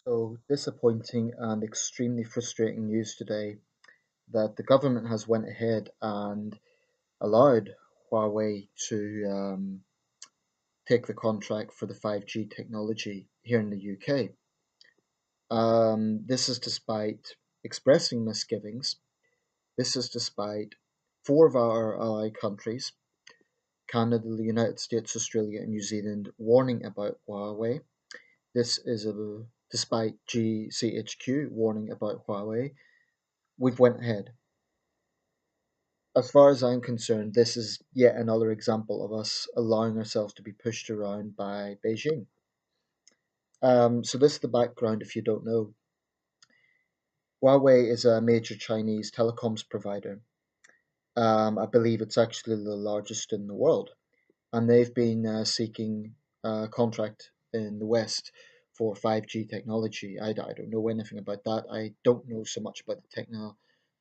So disappointing and extremely frustrating news today that the government has went ahead and allowed Huawei to take the contract for the 5G technology here in the UK. This is despite expressing misgivings. This is despite four of our ally countries, Canada, the United States, Australia, and New Zealand, warning about Huawei. This is despite GCHQ warning about Huawei. We've went ahead. As far as I'm concerned, this is yet another example of us allowing ourselves to be pushed around by Beijing. So this is the background if you don't know. Huawei is a major Chinese telecoms provider. I believe it's actually the largest in the world, and they've been seeking a contract in the West for 5G technology. I don't know anything about that. I don't know so much about the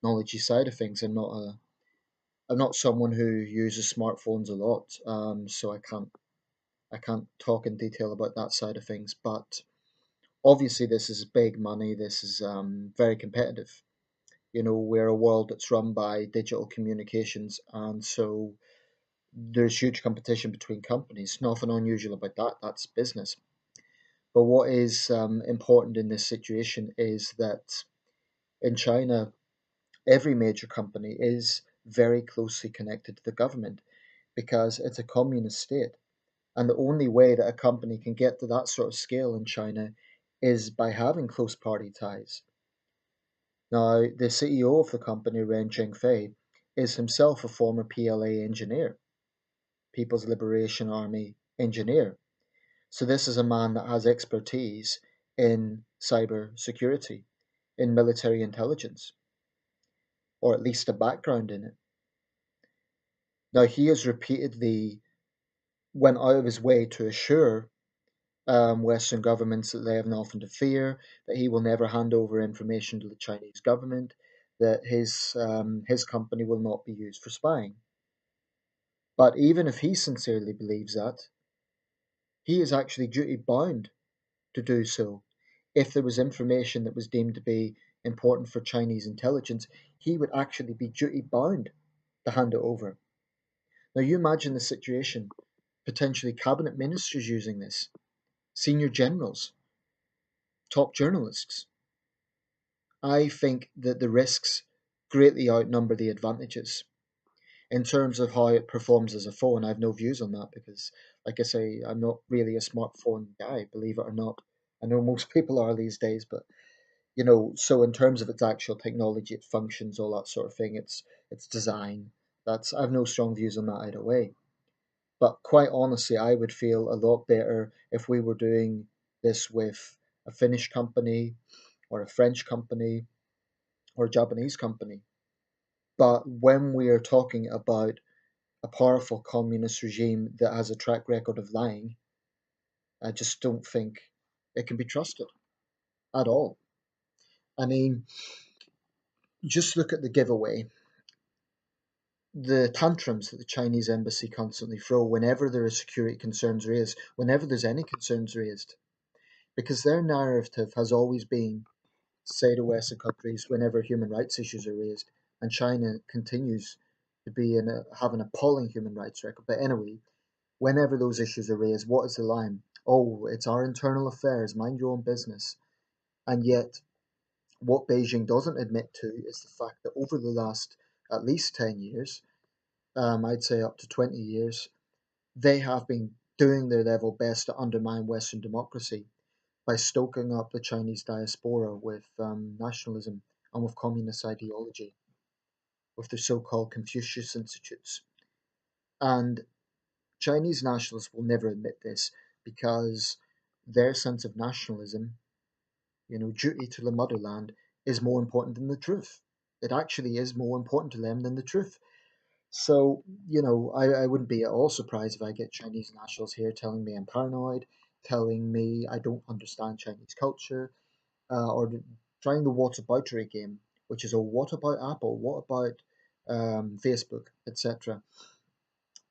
technology side of things. I'm not someone who uses smartphones a lot, so I can't talk in detail about that side of things. But obviously, this is big money. This is very competitive. You know, we're a world that's run by digital communications, and so there's huge competition between companies. Nothing unusual about that. That's business. But what is important in this situation is that in China, every major company is very closely connected to the government because it's a communist state. And the only way that a company can get to that sort of scale in China is by having close party ties. Now, the CEO of the company, Ren Zhengfei, is himself a former PLA engineer, People's Liberation Army engineer. So this is a man that has expertise in cyber security, in military intelligence, or at least a background in it. Now, he has repeatedly went out of his way to assure Western governments that they have nothing to fear, that he will never hand over information to the Chinese government, that his company will not be used for spying. But even if he sincerely believes that, he is actually duty bound to do so. If there was information that was deemed to be important for Chinese intelligence, he would actually be duty bound to hand it over. Now, you imagine the situation potentially cabinet ministers using this, senior generals, top journalists. I think that the risks greatly outnumber the advantages. In terms of how it performs as a phone, I have no views on that because, like I say, I'm not really a smartphone guy, believe it or not. I know most people are these days, but so in terms of its actual technology, it functions, all that sort of thing, its design, that's I have no strong views on that either way. But quite honestly, I would feel a lot better if we were doing this with a Finnish company or a French company or a Japanese company. But when we are talking about a powerful communist regime that has a track record of lying, I just don't think it can be trusted at all. I mean, just look at the giveaway, the tantrums that the Chinese embassy constantly throw whenever there are security concerns raised, whenever there's any concerns raised, because their narrative has always been say to Western countries whenever human rights issues are raised, and China continues to have an appalling human rights record. But anyway, whenever those issues are raised, what is the line? Oh, it's our internal affairs, mind your own business. And yet, what Beijing doesn't admit to is the fact that over the last at least 10 years, I'd say up to 20 years, they have been doing their level best to undermine Western democracy by stoking up the Chinese diaspora with nationalism and with communist ideology, with the so called Confucius Institutes. And Chinese nationalists will never admit this because their sense of nationalism, duty to the motherland, is more important than the truth. It actually is more important to them than the truth. So, I wouldn't be at all surprised if I get Chinese nationals here telling me I'm paranoid, telling me I don't understand Chinese culture, or trying the whataboutery game, which is a what about Apple, what about Facebook, etc.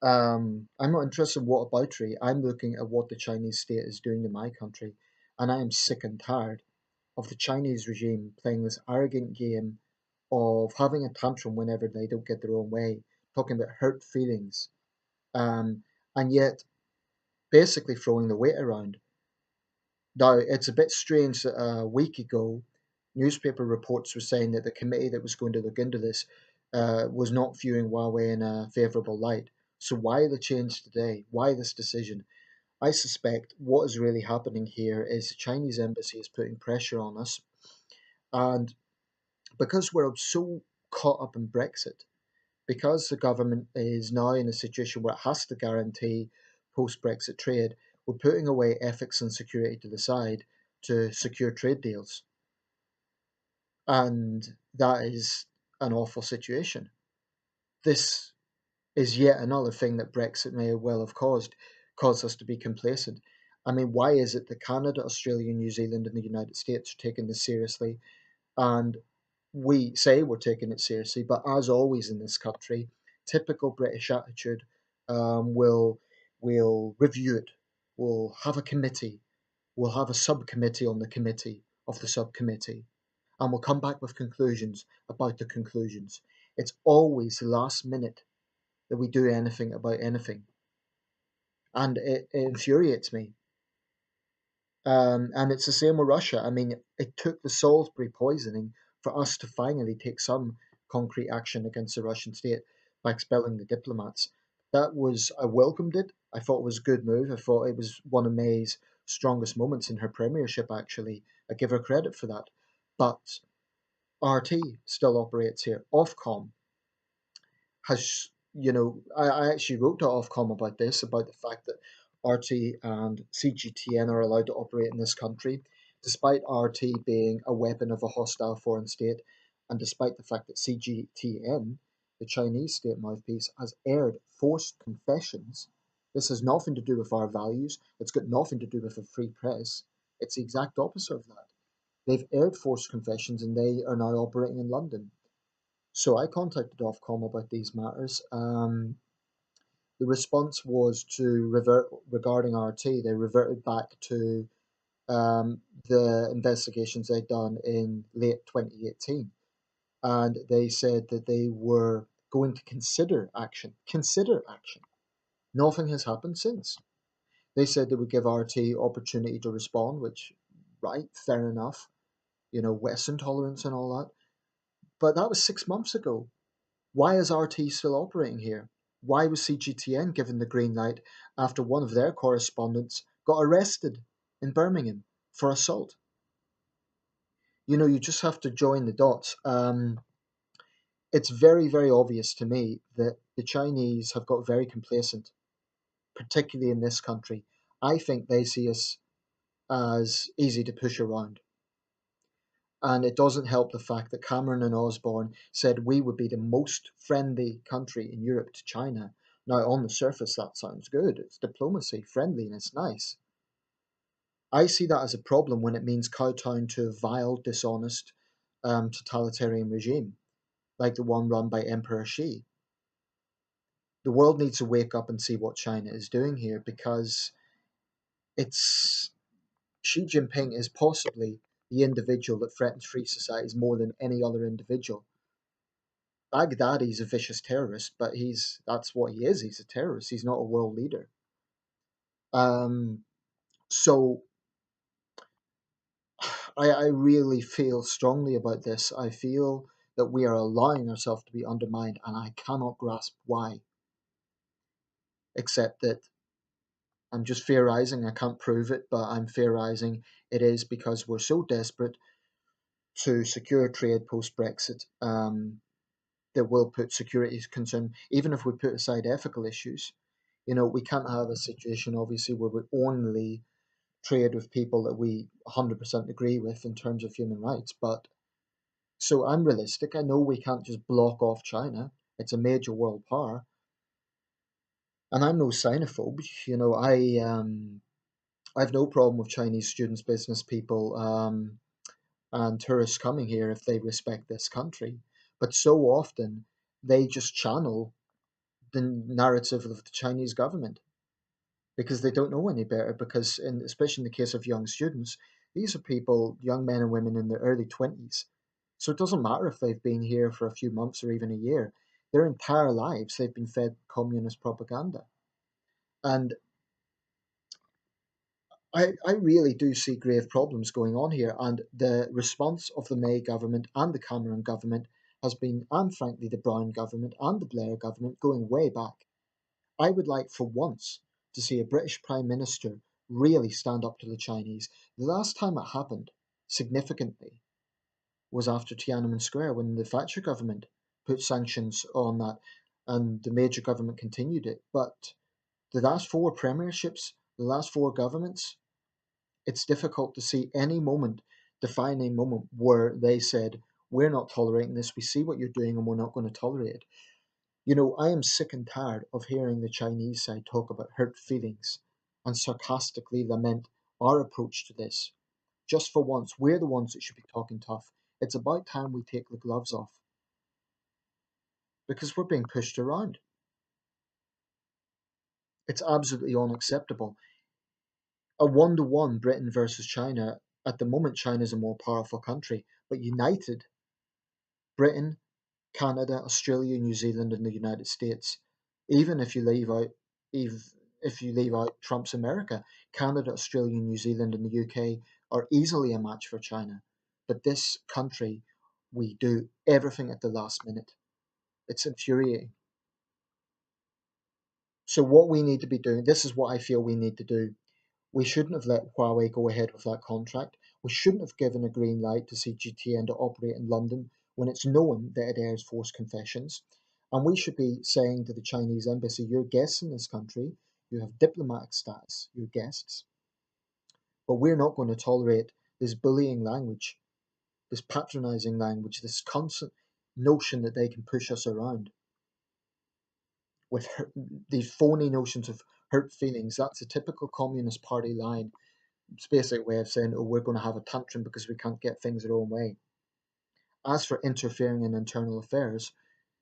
I'm not interested in whataboutery. I'm looking at what the Chinese state is doing to my country, and I am sick and tired. of the Chinese regime playing this arrogant game of having a tantrum whenever they don't get their own way, talking about hurt feelings, um, and yet basically throwing the weight around. Now, it's a bit strange that a week ago, newspaper reports were saying that the committee that was going to look into this was not viewing Huawei in a favourable light. So, why the change today? Why this decision? I suspect what is really happening here is the Chinese embassy is putting pressure on us. And because we're so caught up in Brexit, because the government is now in a situation where it has to guarantee post Brexit trade, we're putting away ethics and security to the side to secure trade deals. And that is an awful situation. This is yet another thing that Brexit may well have caused us to be complacent. I mean, why is it that Canada, Australia, New Zealand, and the United States are taking this seriously? And we say we're taking it seriously, but as always in this country, typical British attitude, will review it. We'll have a committee. We'll have a subcommittee on the committee of the subcommittee, and we'll come back with conclusions about the conclusions. It's always the last minute that we do anything about anything, and it infuriates me. And it's the same with Russia. I mean, it took the Salisbury poisoning for us to finally take some concrete action against the Russian state by expelling the diplomats. I welcomed it. I thought it was a good move. I thought it was one of May's strongest moments in her premiership, actually. I give her credit for that. But RT still operates here. Ofcom has, I actually wrote to Ofcom about this, about the fact that RT and CGTN are allowed to operate in this country, despite RT being a weapon of a hostile foreign state, and despite the fact that CGTN, the Chinese state mouthpiece, has aired forced confessions. This has nothing to do with our values. It's got nothing to do with a free press. It's the exact opposite of that. They've aired forced confessions and they are now operating in London. So I contacted Ofcom about these matters. The response was to revert regarding RT. They reverted back to the investigations they'd done in late 2018, and they said that they were going to consider action. Consider action. Nothing has happened since. They said they would give RT opportunity to respond, which, right, fair enough. Western tolerance and all that. But that was 6 months ago. Why is RT still operating here? Why was CGTN given the green light after one of their correspondents got arrested in Birmingham for assault? You just have to join the dots. It's very, very obvious to me that the Chinese have got very complacent, particularly in this country. I think they see us as easy to push around. And it doesn't help the fact that Cameron and Osborne said we would be the most friendly country in Europe to China. Now, on the surface, that sounds good. It's diplomacy, friendly, and it's nice. I see that as a problem when it means kowtowing to a vile, dishonest, totalitarian regime, like the one run by Emperor Xi. The world needs to wake up and see what China is doing here, because it's Xi Jinping is possibly the individual that threatens free societies more than any other individual. Baghdadi's a vicious terrorist, but that's what he is. He's a terrorist. He's not a world leader. So I really feel strongly about this. I feel that we are allowing ourselves to be undermined, and I cannot grasp why, except that I'm just theorizing. I can't prove it, but I'm theorizing it is because we're so desperate to secure trade post Brexit, that will put security concern, even if we put aside ethical issues. We can't have a situation, obviously, where we only trade with people that we 100% agree with in terms of human rights. But so I'm realistic. I know we can't just block off China. It's a major world power, and I'm no xenophobe. I have no problem with Chinese students, business people, and tourists coming here if they respect this country. But so often they just channel the narrative of the Chinese government because they don't know any better. Because, especially in the case of young students, These are people, young men and women in their early 20s. So it doesn't matter if they've been here for a few months or even a year. Their entire lives, they've been fed communist propaganda. And I really do see grave problems going on here. And the response of the May government and the Cameron government has been, and frankly, the Brown government and the Blair government going way back. I would like for once to see a British Prime Minister really stand up to the Chinese. The last time it happened significantly was after Tiananmen Square when the Thatcher government put sanctions on that and the major government continued it. But the last four premierships, the last four governments, it's difficult to see any moment, defining moment, where they said, we're not tolerating this, we see what you're doing and we're not going to tolerate it. You know, I am sick and tired of hearing the Chinese side talk about hurt feelings and sarcastically lament our approach to this. Just for once, we're the ones that should be talking tough. It's about time we take the gloves off because we're being pushed around. It's absolutely unacceptable. A 1-to-1 Britain versus China, at the moment, China's a more powerful country, but united, Britain, Canada, Australia, New Zealand, and the United States. Even if, if you leave out Trump's America, Canada, Australia, New Zealand, and the UK are easily a match for China. But this country, we do everything at the last minute. It's infuriating. So what we need to be doing, this is what I feel we need to do. We shouldn't have let Huawei go ahead with that contract. We shouldn't have given a green light to CGTN to operate in London when it's known that it airs forced confessions. And we should be saying to the Chinese embassy, you're guests in this country, you have diplomatic status, you're guests, but we're not going to tolerate this bullying language, this patronizing language, this constant notion that they can push us around with these phony notions of hurt feelings. That's a typical Communist Party line. It's basically a way of saying, oh, we're going to have a tantrum because we can't get things our own way. As for interfering in internal affairs,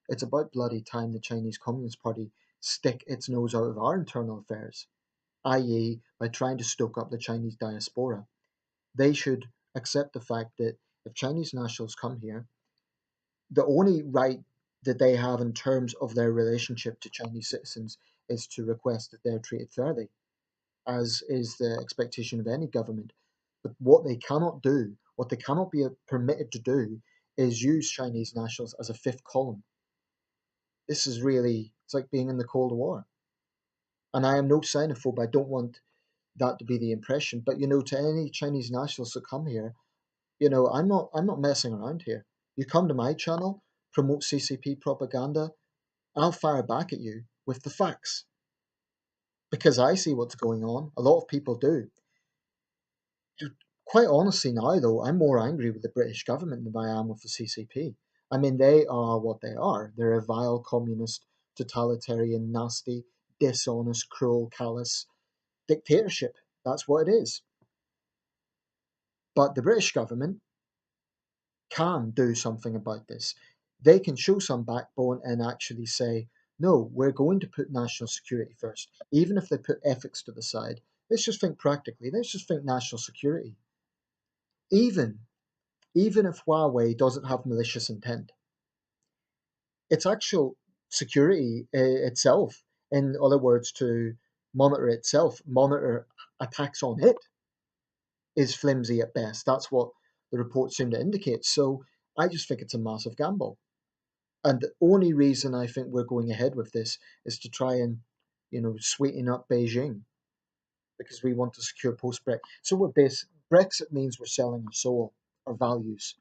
it's about bloody time the Chinese Communist Party stick its nose out of our internal affairs, i.e., by trying to stoke up the Chinese diaspora. They should accept the fact that if Chinese nationals come here, the only right that they have in terms of their relationship to Chinese citizens is to request that they're treated fairly, as is the expectation of any government. But what they cannot do, what they cannot be permitted to do, is use Chinese nationals as a fifth column. This is really, it's like being in the Cold War. And I am no xenophobe. I don't want that to be the impression. But to any Chinese nationals that come here, I'm not messing around here. You come to my channel, promote CCP propaganda, I'll fire back at you with the facts because I see what's going on. A lot of people do. Quite honestly, now though, I'm more angry with the British government than I am with the CCP. I mean, they are what they are. They're a vile communist, totalitarian, nasty, dishonest, cruel, callous dictatorship. That's what it is. But the British government can do something about this. They can show some backbone and actually say, no, we're going to put national security first. Even if they put ethics to the side, let's just think practically. Let's just think national security. Even even if Huawei doesn't have malicious intent, its actual security itself, in other words, to monitor itself, monitor attacks on it, is flimsy at best. That's what the reports seem to indicate. So I just think it's a massive gamble. And the only reason I think we're going ahead with this is to try and, sweeten up Beijing because we want to secure post-Brexit. So Brexit means we're selling our soul, our values.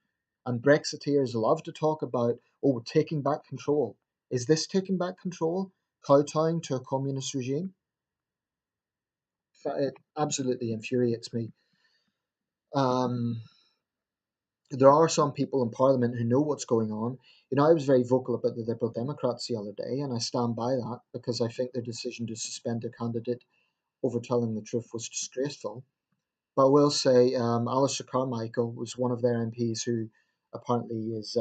And Brexiteers love to talk about, oh, we're taking back control. Is this taking back control? Kowtowing to a communist regime? It absolutely infuriates me. Um, there are some people in Parliament who know what's going on. I was very vocal about the Liberal Democrats the other day, and I stand by that because I think their decision to suspend their candidate over telling the truth was disgraceful. But I will say, Alistair Carmichael was one of their MPs who apparently is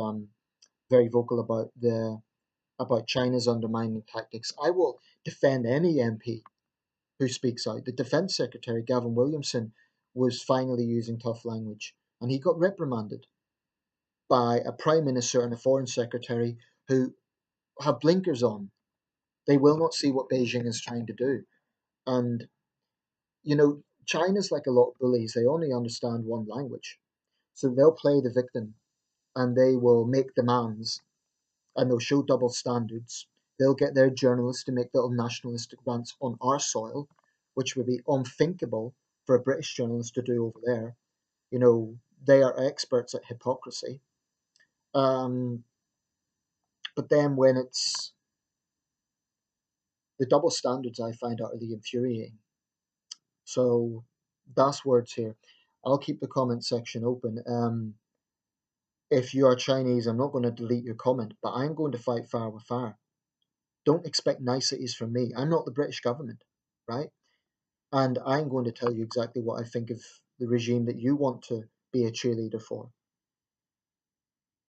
very vocal about China's undermining tactics. I will defend any MP who speaks out. The Defence Secretary Gavin Williamson was finally using tough language, and he got reprimanded by a prime minister and a foreign secretary who have blinkers on. They will not see what Beijing is trying to do. And, China's like a lot of bullies, they only understand one language. So they'll play the victim and they will make demands and they'll show double standards. They'll get their journalists to make little nationalistic rants on our soil, which would be unthinkable for a British journalist to do over there. They are experts at hypocrisy. Um, but then when it's the double standards, I find utterly infuriating. So that's words here. I'll keep the comment section open. If you are Chinese, I'm not going to delete your comment, but I'm going to fight fire with fire. Don't expect niceties from me. I'm not the British government, right? And I'm going to tell you exactly what I think of the regime that you want to be a cheerleader for.